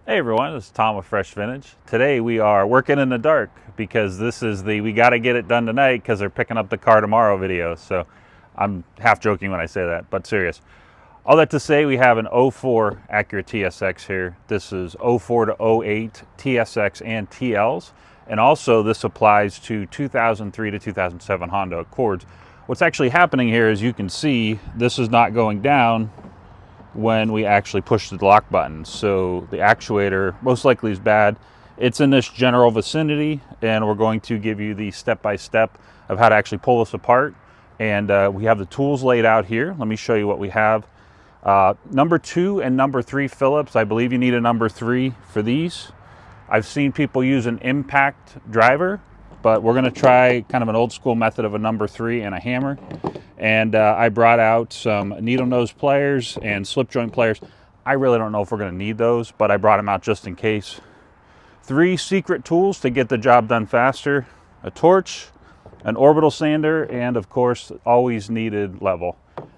Hey everyone, this is Tom with Fresh Vintage. Today we are working in the dark because this is the we got to get it done tonight because they're picking up the car tomorrow video. So I'm half joking when I say that, but serious. All that to say, we have an 04 Acura TSX here. This is 04 to 08 TSX and TLs. And also this applies to 2003 to 2007 Honda Accords. What's actually happening here is you can see this is not going down when we actually push the lock button. So the actuator most likely is bad. It's in this general vicinity, and we're going to give you the step-by-step of how to actually pull this apart. And we have the tools laid out here. Let me show you what we have. Number 2 and number 3 Phillips. I believe you need a number 3 for these. I've seen people use an impact driver, but we're going to try kind of an old school method of a number 3 and a hammer. And I brought out some needle nose pliers and slip joint pliers. I really don't know if we're going to need those, but I brought them out just in case. 3 secret tools to get the job done faster: a torch, an orbital sander, and of course always needed level.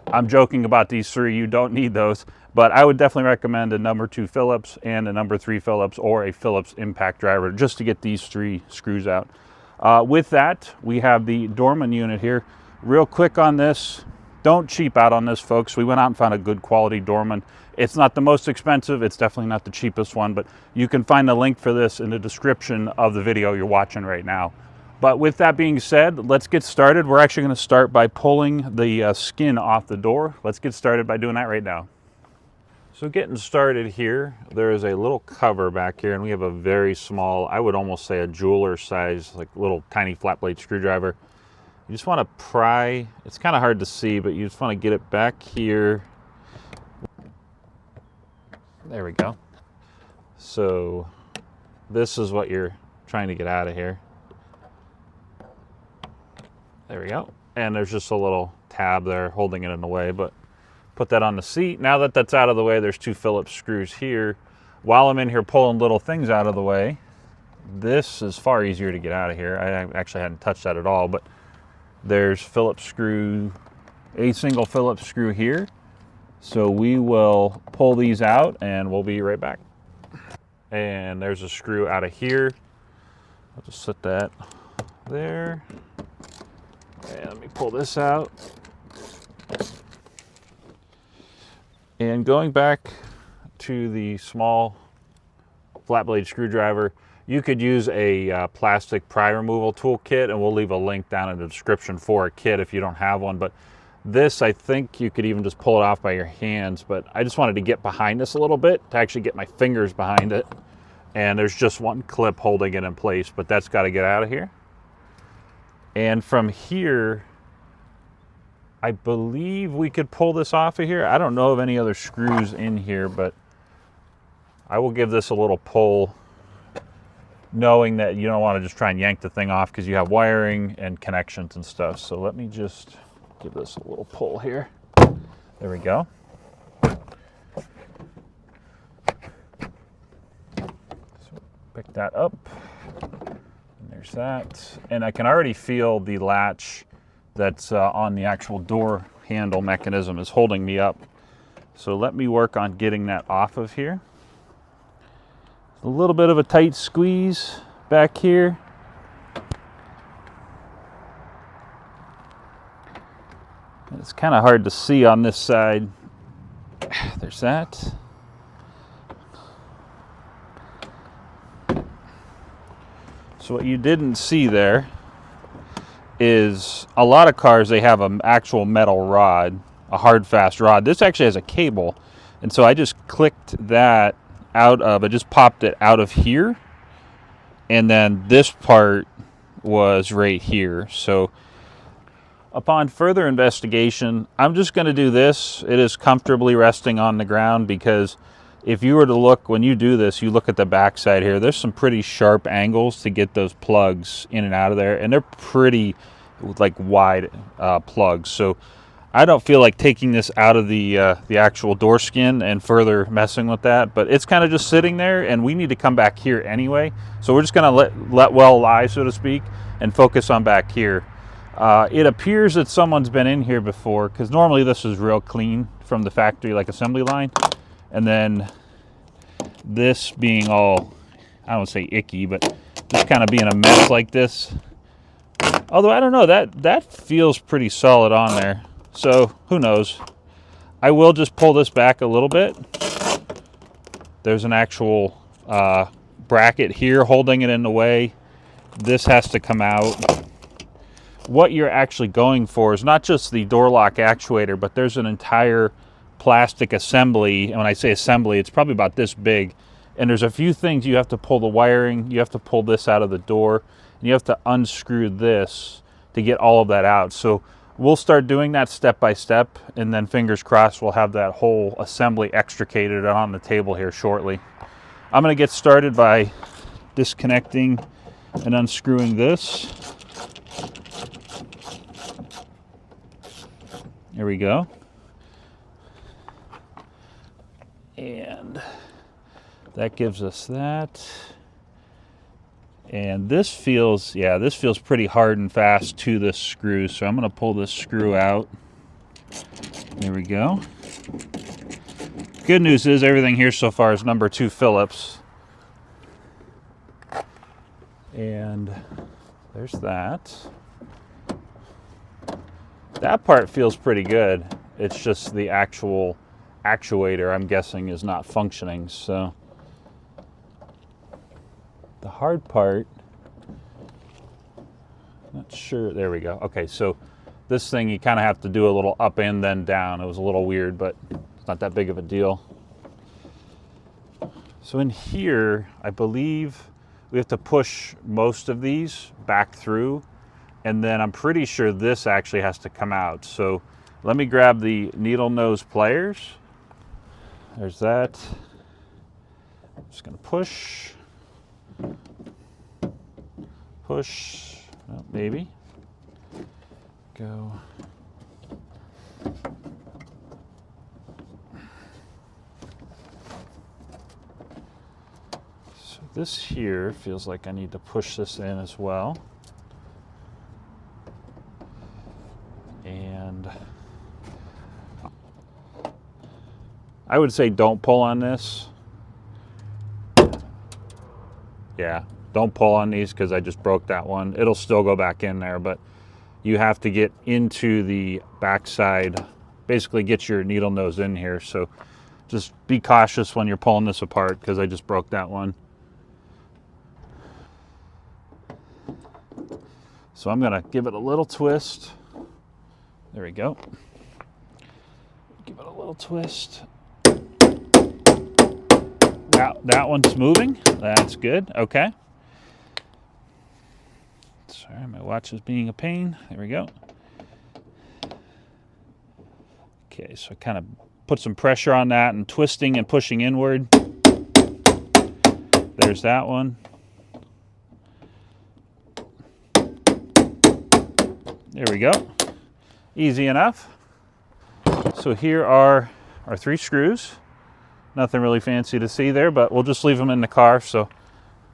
I'm joking about these 3, you don't need those, but I would definitely recommend a number 2 Phillips and a number 3 Phillips or a Phillips impact driver just to get these 3 screws out. With that, we have the Dorman unit here. Real quick on this, don't cheap out on this, folks. We went out and found a good quality Dorman. It's not the most expensive, it's definitely not the cheapest one, but you can find the link for this in the description of the video you're watching right now. But with that being said, let's get started. We're actually going to start by pulling the skin off the door. Let's get started by doing that right now. So getting started here, there is a little cover back here, and we have a very small, I would almost say a jeweler size, like little tiny flat blade screwdriver. You just want to pry. It's kind of hard to see, but you just want to get it back here. There we go. So this is what you're trying to get out of here. There we go. And there's just a little tab there holding it in the way, but put that on the seat. Now that that's out of the way, there's 2 Phillips screws here. While I'm in here pulling little things out of the way, this is far easier to get out of here. I actually hadn't touched that at all, but there's Phillips screw, a single Phillips screw here. So we will pull these out and we'll be right back. And there's a screw out of here. I'll just set that there. And let me pull this out. And going back to the small flat blade screwdriver, you could use a plastic pry removal tool kit, and we'll leave a link down in the description for a kit if you don't have one. But this, I think you could even just pull it off by your hands, but I just wanted to get behind this a little bit to actually get my fingers behind it. And there's just one clip holding it in place, but that's got to get out of here. And from here, I believe we could pull this off of here. I don't know of any other screws in here, but I will give this a little pull, knowing that you don't want to just try and yank the thing off because you have wiring and connections and stuff. So let me just give this a little pull here. There we go. So pick that up. And there's that. And I can already feel the latch that's on the actual door handle mechanism is holding me up. So let me work on getting that off of here. A little bit of a tight squeeze back here. It's kind of hard to see on this side. There's that. So what you didn't see there is a lot of cars, they have an actual metal rod, a hard fast rod. This actually has a cable, and so I just clicked that out of, I just popped it out of here, and then this part was right here. So upon further investigation, I'm just going to do this. It is comfortably resting on the ground, because if you were to look, when you do this, you look at the back side here, there's some pretty sharp angles to get those plugs in and out of there, and they're pretty like wide plugs. So I don't feel like taking this out of the actual door skin and further messing with that, but it's kind of just sitting there, and we need to come back here anyway. So we're just going to let well lie, so to speak, and focus on back here. It appears that someone's been in here before, because normally this is real clean from the factory, like assembly line. And then this being all, I don't say icky, but just kind of being a mess like this. Although I don't know, that feels pretty solid on there. So who knows? I will just pull this back a little bit. There's an actual bracket here holding it in the way. This has to come out. What you're actually going for is not just the door lock actuator, but there's an entire plastic assembly. And when I say assembly, it's probably about this big. And there's a few things you have to pull the wiring. You have to pull this out of the door. And you have to unscrew this to get all of that out. So we'll start doing that step by step. And then fingers crossed, we'll have that whole assembly extricated on the table here shortly. I'm going to get started by disconnecting and unscrewing this. There we go. And that gives us that. And this feels, yeah, this feels pretty hard and fast to this screw. So I'm going to pull this screw out. There we go. Good news is everything here so far is number 2 Phillips. And there's that. That part feels pretty good. It's just the actual actuator, I'm guessing, is not functioning. So the hard part, not sure. There we go. Okay, so this thing you kind of have to do a little up and then down. It was a little weird, but it's not that big of a deal. So in here, I believe we have to push most of these back through, and then I'm pretty sure this actually has to come out. So let me grab the needle nose pliers. There's that. I'm just going to push, oh, maybe, go. So this here feels like I need to push this in as well. And I would say don't pull on this. Yeah, don't pull on these because I just broke that one. It'll still go back in there, but you have to get into the backside, basically get your needle nose in here. So just be cautious when you're pulling this apart because I just broke that one. So I'm gonna give it a little twist. There we go. Give it a little twist. That one's moving. That's good. Okay. Sorry, my watch is being a pain. There we go. Okay, so I kind of put some pressure on that and twisting and pushing inward. There's that one. There we go. Easy enough. So here are our 3 screws. Nothing really fancy to see there, but we'll just leave them in the car so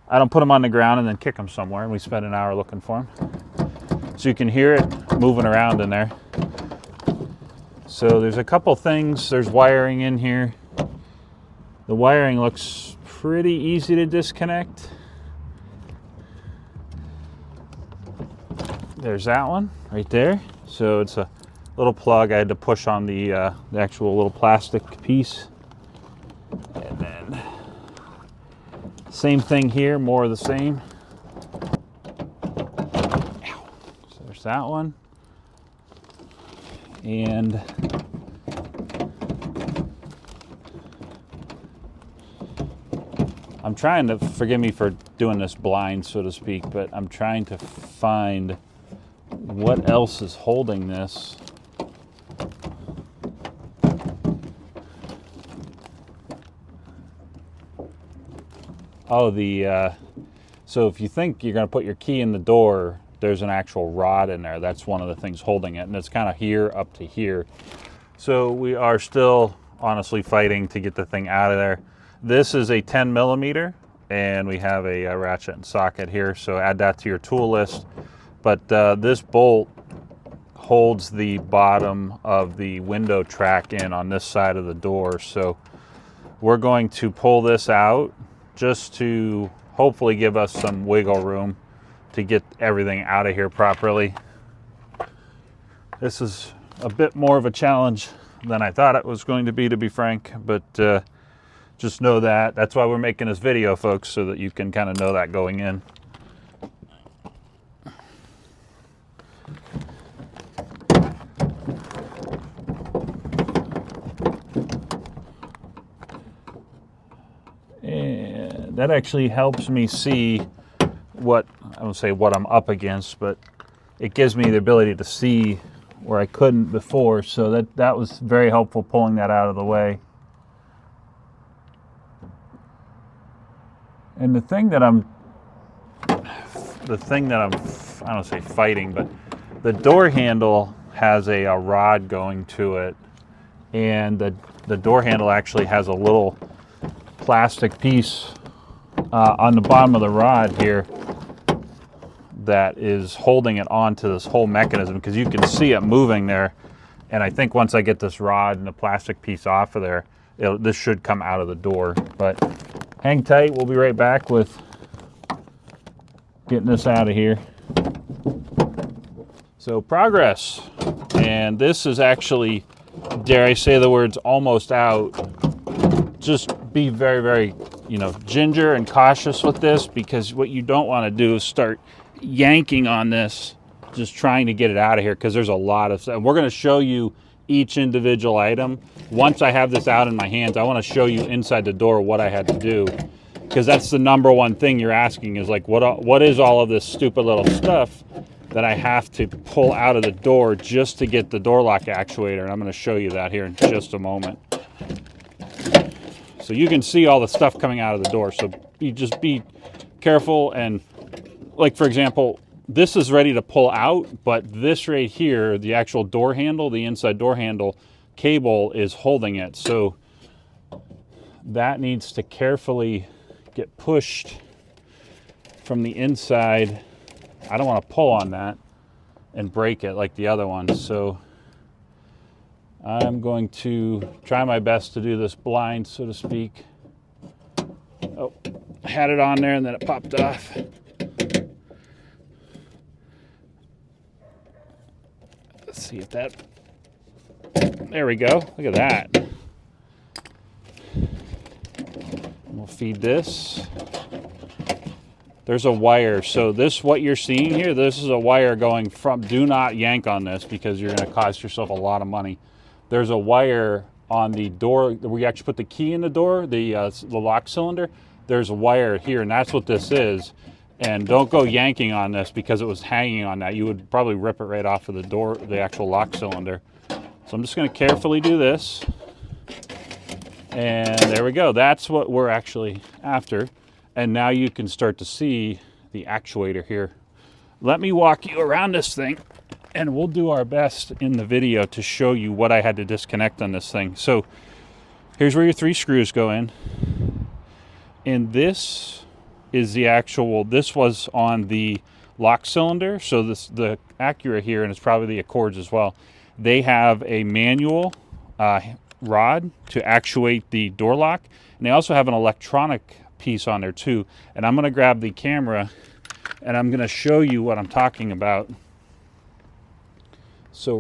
I don't put them on the ground and then kick them somewhere and we spend an hour looking for them. So you can hear it moving around in there. So there's a couple things. There's wiring in here. The wiring looks pretty easy to disconnect. There's that one right there. So it's a little plug. I had to push on the actual little plastic piece. And then same thing here, more of the same. So there's that one. And I'm trying to, forgive me for doing this blind, so to speak, but I'm trying to find what else is holding this. Oh, so if you think you're going to put your key in the door, there's an actual rod in there. That's one of the things holding it, and it's kind of here up to here. So we are still honestly fighting to get the thing out of there. This is a 10 millimeter, and we have a ratchet and socket here, so add that to your tool list. But this bolt holds the bottom of the window track in on this side of the door, so we're going to pull this out just to hopefully give us some wiggle room to get everything out of here properly. This is a bit more of a challenge than I thought it was going to be frank, but just know that. That's why we're making this video, folks, so that you can kind of know that going in. And that actually helps me see what, I won't say what I'm up against, but it gives me the ability to see where I couldn't before, so that was very helpful, pulling that out of the way. And the thing that I'm, I don't want to say fighting, but the door handle has a rod going to it, and the door handle actually has a little plastic piece on the bottom of the rod here that is holding it onto this whole mechanism, because you can see it moving there. And I think once I get this rod and the plastic piece off of there, this should come out of the door. But hang tight, we'll be right back with getting this out of here. So progress, and this is actually, dare I say the words, almost out. Just be very, very, ginger and cautious with this, because what you don't want to do is start yanking on this, just trying to get it out of here, because there's a lot of stuff. We're going to show you each individual item. Once I have this out in my hands, I want to show you inside the door what I had to do, because that's the number one thing you're asking is like, what is all of this stupid little stuff that I have to pull out of the door just to get the door lock actuator? And I'm going to show you that here in just a moment. So you can see all the stuff coming out of the door. So just be careful. And like, for example, this is ready to pull out, but this right here, the actual door handle, the inside door handle cable is holding it. So that needs to carefully get pushed from the inside. I don't want to pull on that and break it like the other one. So I'm going to try my best to do this blind, so to speak. Oh, I had it on there and then it popped off. Let's see if that, there we go. Look at that. We'll feed this. There's a wire. So this, what you're seeing here, this is a wire going from, do not yank on this because you're going to cost yourself a lot of money. There's a wire on the door where we actually put the key in the door, the lock cylinder. There's a wire here, and that's what this is. And don't go yanking on this because it was hanging on that. You would probably rip it right off of the door, the actual lock cylinder. So I'm just going to carefully do this. And there we go. That's what we're actually after. And now you can start to see the actuator here. Let me walk you around this thing, and we'll do our best in the video to show you what I had to disconnect on this thing. So here's where your 3 screws go in. And this is the actual, this was on the lock cylinder. So this, the Acura here, and it's probably the Accords as well, they have a manual rod to actuate the door lock. And they also have an electronic piece on there too. And I'm going to grab the camera and I'm going to show you what I'm talking about. So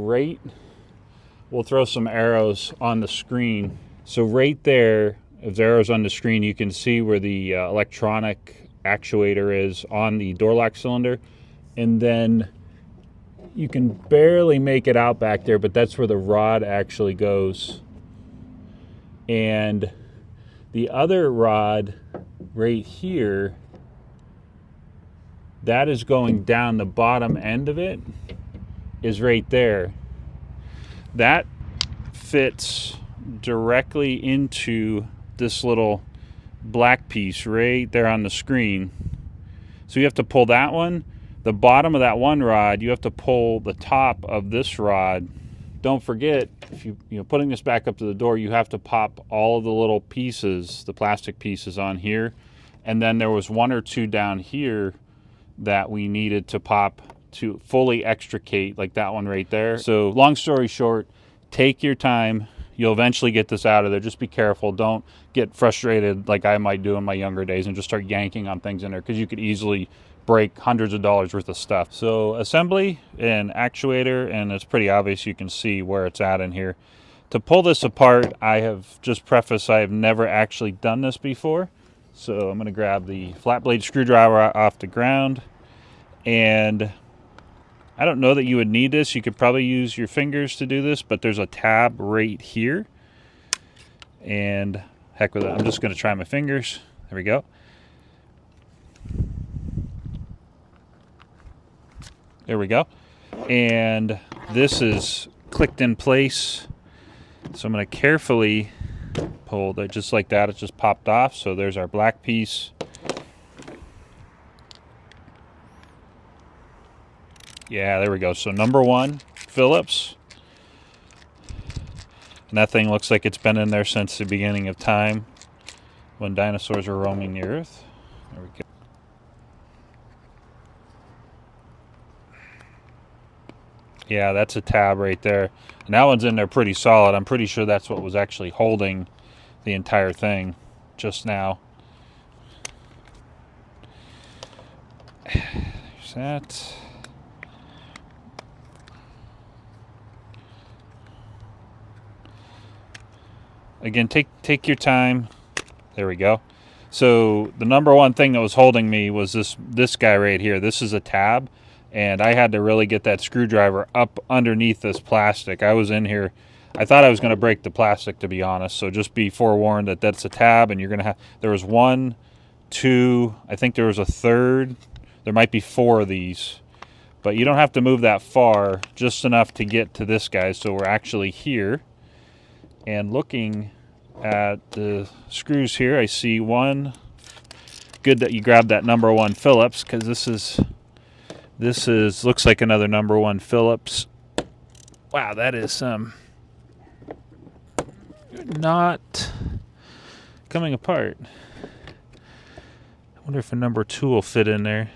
we'll throw some arrows on the screen. So right there, if there arrows on the screen, you can see where the electronic actuator is on the door lock cylinder. And then you can barely make it out back there, but that's where the rod actually goes. And the other rod right here, that is going down the bottom end of it, is right there. That fits directly into this little black piece right there on the screen. So you have to pull that one, the bottom of that one rod, you have to pull the top of this rod. Don't forget, if you're putting this back up to the door, you have to pop all of the little pieces, the plastic pieces on here. And then there was 1 or 2 down here that we needed to pop to fully extricate, like that one right there. So long story short, take your time. You'll eventually get this out of there. Just be careful. Don't get frustrated like I might do in my younger days and just start yanking on things in there, because you could easily break hundreds of dollars worth of stuff. So assembly and actuator, and it's pretty obvious. You can see where it's at in here. To pull this apart, I have just prefaced I have never actually done this before. So I'm going to grab the flat blade screwdriver off the ground, and I don't know that you would need this. You could probably use your fingers to do this, but there's a tab right here. And heck with it, I'm just going to try my fingers. There we go. There we go. And this is clicked in place. So I'm going to carefully pull that just like that. It just popped off. So there's our black piece. Yeah, there we go. So number 1, Phillips. And that thing looks like it's been in there since the beginning of time, when dinosaurs were roaming the earth. There we go. Yeah, that's a tab right there. And that one's in there pretty solid. I'm pretty sure that's what was actually holding the entire thing just now. There's that. Again, take your time. There we go. So the number 1 thing that was holding me was this guy right here. This is a tab, and I had to really get that screwdriver up underneath this plastic. I was in here. I thought I was going to break the plastic, to be honest. So just be forewarned that that's a tab, and you're going to have. There was 1, 2. I think there was a third. There might be 4 of these, but you don't have to move that far. Just enough to get to this guy. So we're actually here, and looking at the screws here, I see 1. Good that you grabbed that number 1 Phillips, because this is looks like another number 1 Phillips. Wow, that is not coming apart. I wonder if a number 2 will fit in there.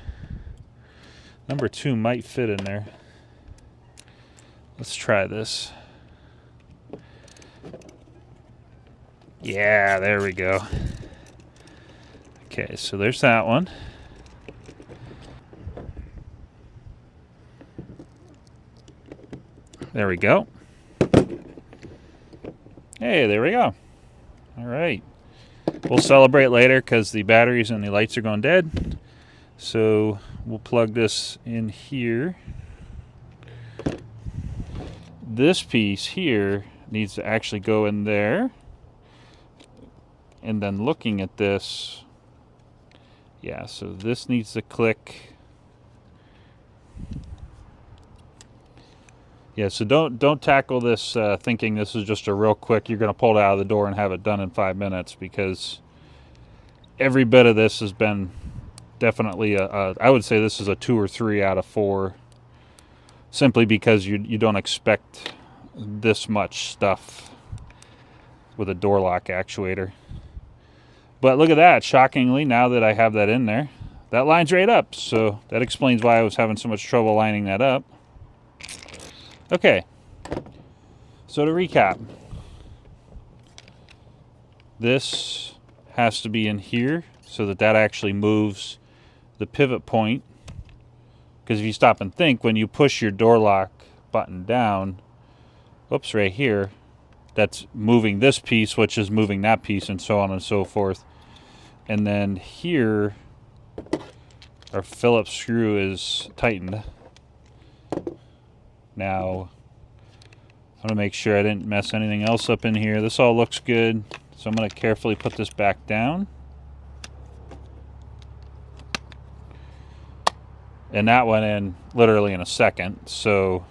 Number 2 might fit in there. Let's try this. Yeah, there we go. Okay, so there's that one. There we go. Hey, there we go. All right. We'll celebrate later because the batteries and the lights are going dead. So we'll plug this in here. This piece here needs to actually go in there. And then looking at this, yeah, so this needs to click. Yeah, so don't tackle this thinking this is just a real quick, you're going to pull it out of the door and have it done in 5 minutes, because every bit of this has been definitely I would say this is a 2 or 3 out of 4, simply because you don't expect this much stuff with a door lock actuator. But look at that, shockingly, now that I have that in there, that lines right up. So that explains why I was having so much trouble lining that up. Okay, so to recap, this has to be in here so that actually moves the pivot point. Because if you stop and think, when you push your door lock button down, oops, right here, that's moving this piece, which is moving that piece, and so on and so forth. And then here, our Phillips screw is tightened. Now, I'm going to make sure I didn't mess anything else up in here. This all looks good, so I'm going to carefully put this back down. And that went in literally in a second, so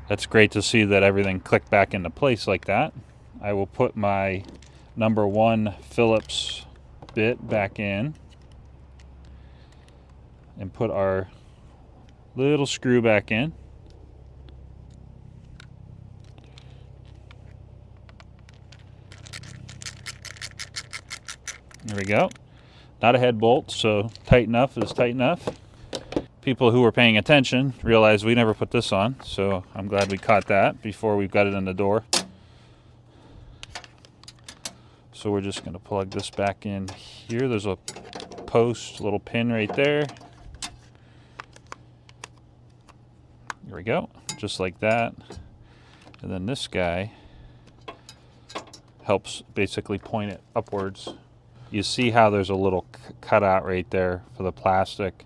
that's great to see that everything clicked back into place like that. I will put my number 1 Phillips bit back in and put our little screw back in. There we go. Not a head bolt, so tight enough is tight enough. People who were paying attention realized we never put this on, so I'm glad we caught that before we got it in the door. So we're just going to plug this back in here. There's a post, little pin right there. There we go, just like that. And then this guy helps basically point it upwards. You see how there's a little cutout right there for the plastic.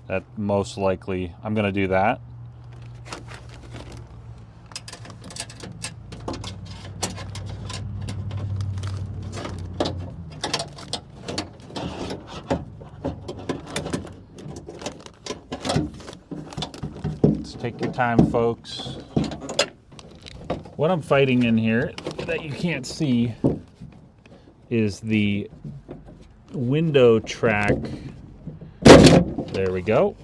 That most likely, I'm going to do that. Take your time, folks. What I'm fighting in here that you can't see is the window track. There we go.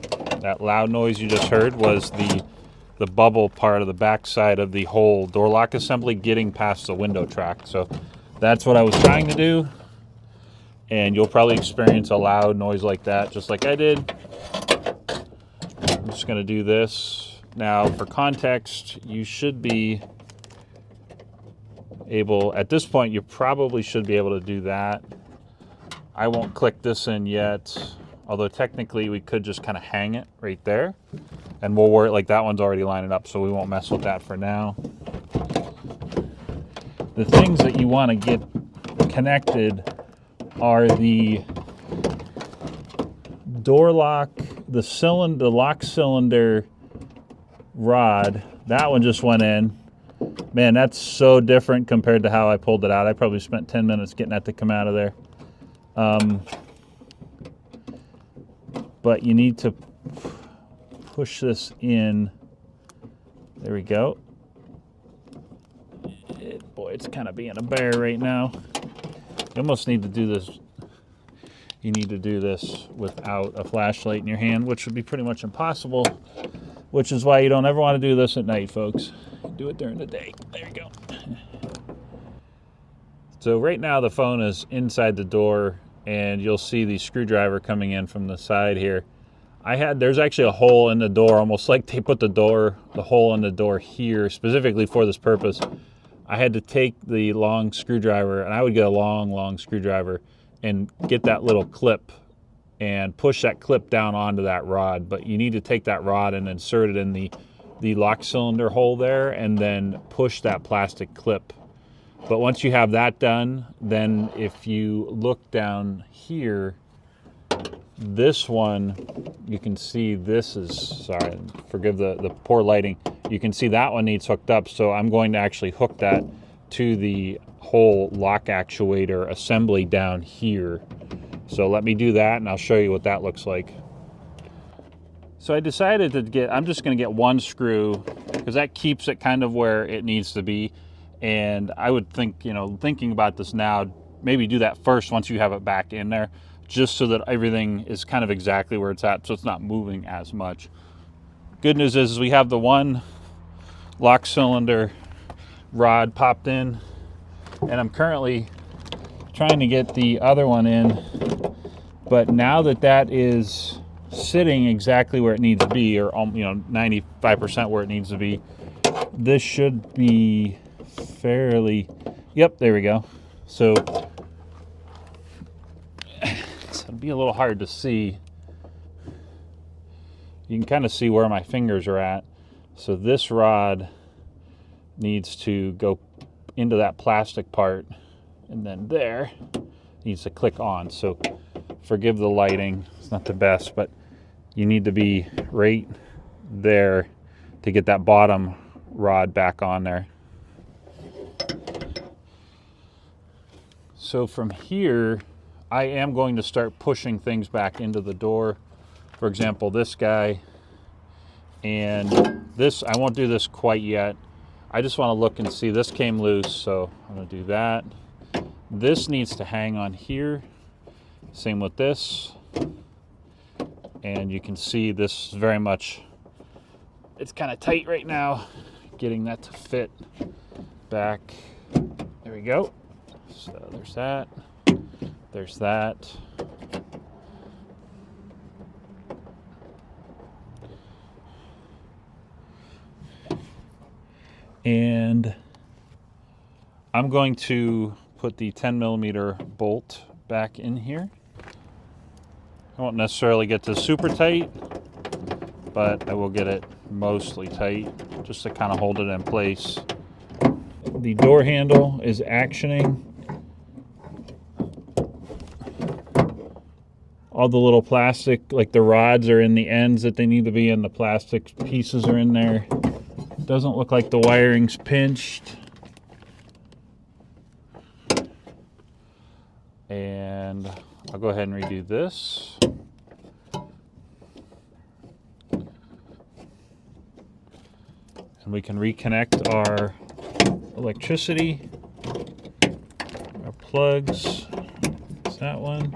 That loud noise you just heard was the bubble part of the back side of the whole door lock assembly getting past the window track. So that's what I was trying to do. And you'll probably experience a loud noise like that, just like I did. I'm just going to do this. Now, for context, you should be able, at this point, you probably should be able to do that. I won't click this in yet, although technically we could just kind of hang it right there. And we'll worry, like that one's already lining up, so we won't mess with that for now. The things that you want to get connected are the door lock, the lock cylinder rod. That one just went in. Man, that's so different compared to how I pulled it out. I probably spent 10 minutes getting that to come out of there. But you need to push this in. There we go. Boy, it's kind of being a bear right now. You almost need to do this. You need to do this without a flashlight in your hand, which would be pretty much impossible. Which is why you don't ever want to do this at night, folks. Do it during the day. There you go. So right now the phone is inside the door, and you'll see the screwdriver coming in from the side here. There's actually a hole in the door, almost like they put the hole in the door here specifically for this purpose. I had to take the long screwdriver, and I would get a long screwdriver and get that little clip and push that clip down onto that rod. But you need to take that rod and insert it in the lock cylinder hole there, and then push that plastic clip. But once you have that done, then if you look down here, this one, you can see this is, sorry, forgive the poor lighting. You can see that one needs hooked up, so I'm going to actually hook that to the whole lock actuator assembly down here. So let me do that, and I'll show you what that looks like. So I decided I'm just going to get one screw, because that keeps it kind of where it needs to be. And I would think, thinking about this now, maybe do that first once you have it back in there, just so that everything is kind of exactly where it's at, so it's not moving as much. Good news is we have the one lock cylinder rod popped in, and I'm currently trying to get the other one in. But now that is sitting exactly where it needs to be, or 95% where it needs to be, this should be fairly, yep, there we go. So it'll be a little hard to see. You can kind of see where my fingers are at. So this rod needs to go into that plastic part, and then there needs to click on. So forgive the lighting, it's not the best, but you need to be right there to get that bottom rod back on there. So from here, I am going to start pushing things back into the door. For example, this guy, and this, I won't do this quite yet. I just want to look and see. This came loose, so I'm going to do that. This needs to hang on here. Same with this. And you can see this is very much, it's kind of tight right now, getting that to fit back. There we go. So there's that. There's that. And, 'cause I'm going to put the 10mm bolt back in here. I won't necessarily get this super tight, but I will get it mostly tight just to kind of hold it in place. The door handle is actioning. All the little plastic, like the rods are in the ends that they need to be in, the plastic pieces are in there. Doesn't look like the wiring's pinched. And I'll go ahead and redo this. And we can reconnect our electricity, our plugs. It's that one,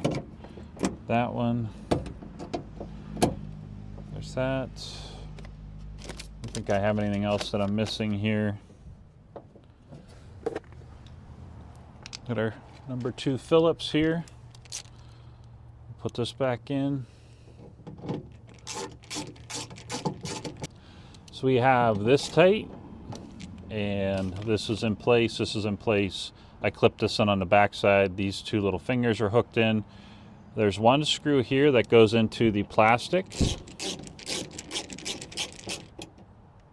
that one. There's that. I don't think I have anything else that I'm missing here. Got our number 2 Phillips here. Put this back in. So we have this tight, and this is in place, this is in place. I clipped this in on the back side. These 2 little fingers are hooked in. There's one screw here that goes into the plastic.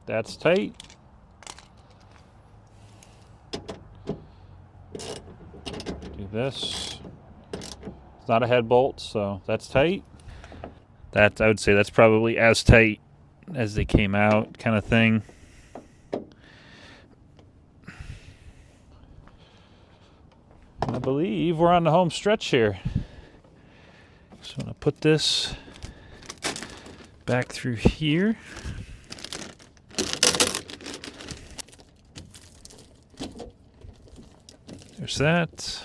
That's tight. Do this. It's not a head bolt, so that's tight. That, I would say that's probably as tight as they came out, kind of thing. And I believe we're on the home stretch here. So I'm going to put this back through here. There's that.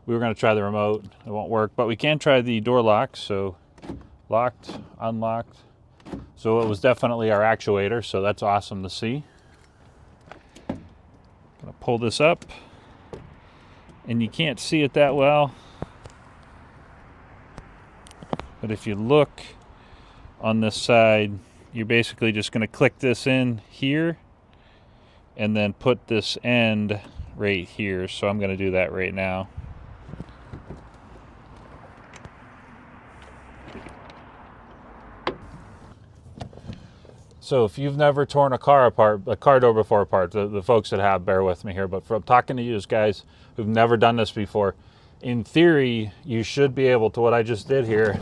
We were going to try the remote. It won't work, but we can try the door lock. So locked, unlocked. So it was definitely our actuator, so that's awesome to see. Gonna pull this up, and you can't see it that well, but if you look on this side, you're basically just gonna click this in here and then put this end right here. So I'm gonna do that right now. So if you've never torn a car door before apart, the folks that have, bear with me here, but from talking to you guys who've never done this before, in theory, you should be able to, what I just did here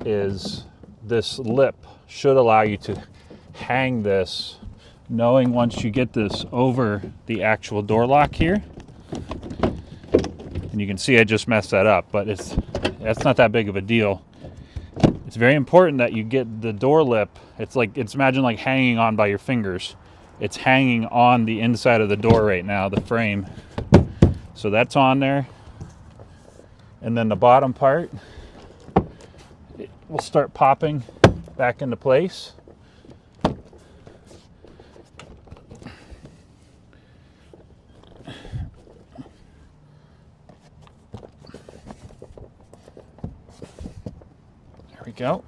is this lip should allow you to hang this, knowing once you get this over the actual door lock here. And you can see I just messed that up, but that's not that big of a deal. It's very important that you get the door lip. It's imagine like hanging on by your fingers. It's hanging on the inside of the door right now, the frame. So that's on there. And then the bottom part, it will start popping back into place. There we go.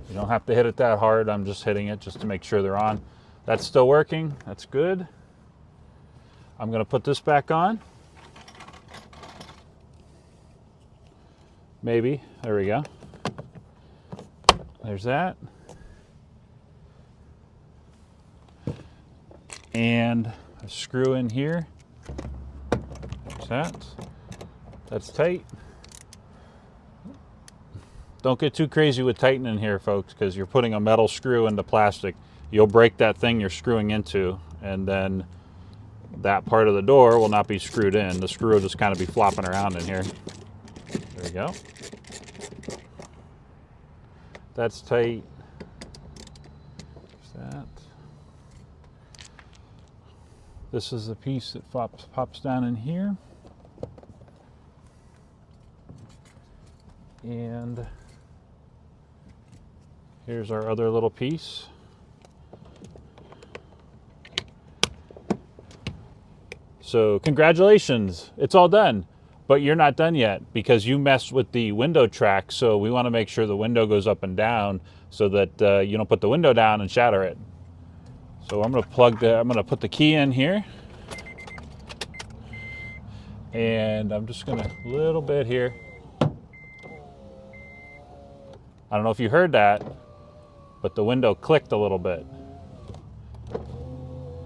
You don't have to hit it that hard. I'm just hitting it just to make sure they're on. That's still working. That's good. I'm going to put this back on. Maybe. There we go. There's that. And a screw in here. There's that. That's tight. Don't get too crazy with tightening here, folks, because you're putting a metal screw into plastic. You'll break that thing you're screwing into, and then that part of the door will not be screwed in. The screw will just kind of be flopping around in here. There we go. That's tight. There's that. This is the piece that pops down in here. And here's our other little piece. So congratulations, it's all done. But you're not done yet because you messed with the window track. So we want to make sure the window goes up and down so that you don't put the window down and shatter it. So I'm gonna put the key in here. And I'm just gonna, a little bit here. I don't know if you heard that, but the window clicked a little bit.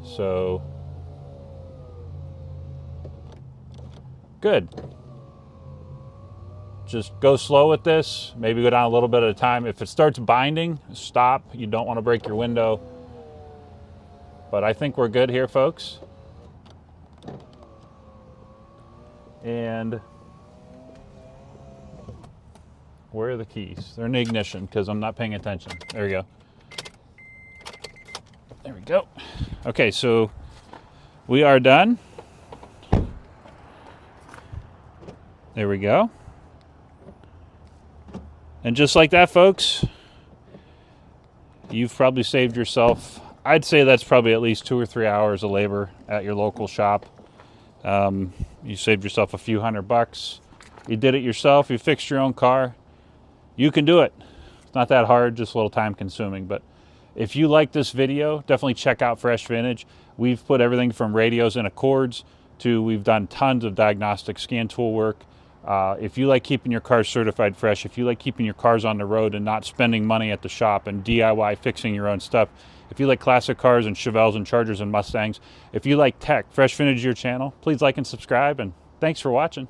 So, good. Just go slow with this, maybe go down a little bit at a time. If it starts binding, stop. You don't want to break your window. But I think we're good here, folks. And where are the keys? They're in the ignition because I'm not paying attention. There we go. There we go. Okay, so we are done. There we go. And just like that, folks, you've probably saved yourself, I'd say that's probably at least 2 or 3 hours of labor at your local shop. You saved yourself a few $100. You did it yourself. You fixed your own car. You can do it. It's not that hard, just a little time consuming. But if you like this video, definitely check out Fresh Vintage. We've put everything from radios and Accords to we've done tons of diagnostic scan tool work. If you like keeping your cars certified fresh, if you like keeping your cars on the road and not spending money at the shop and DIY fixing your own stuff, if you like classic cars and Chevelles and Chargers and Mustangs, if you like tech, Fresh Vintage is your channel. Please like and subscribe, and thanks for watching.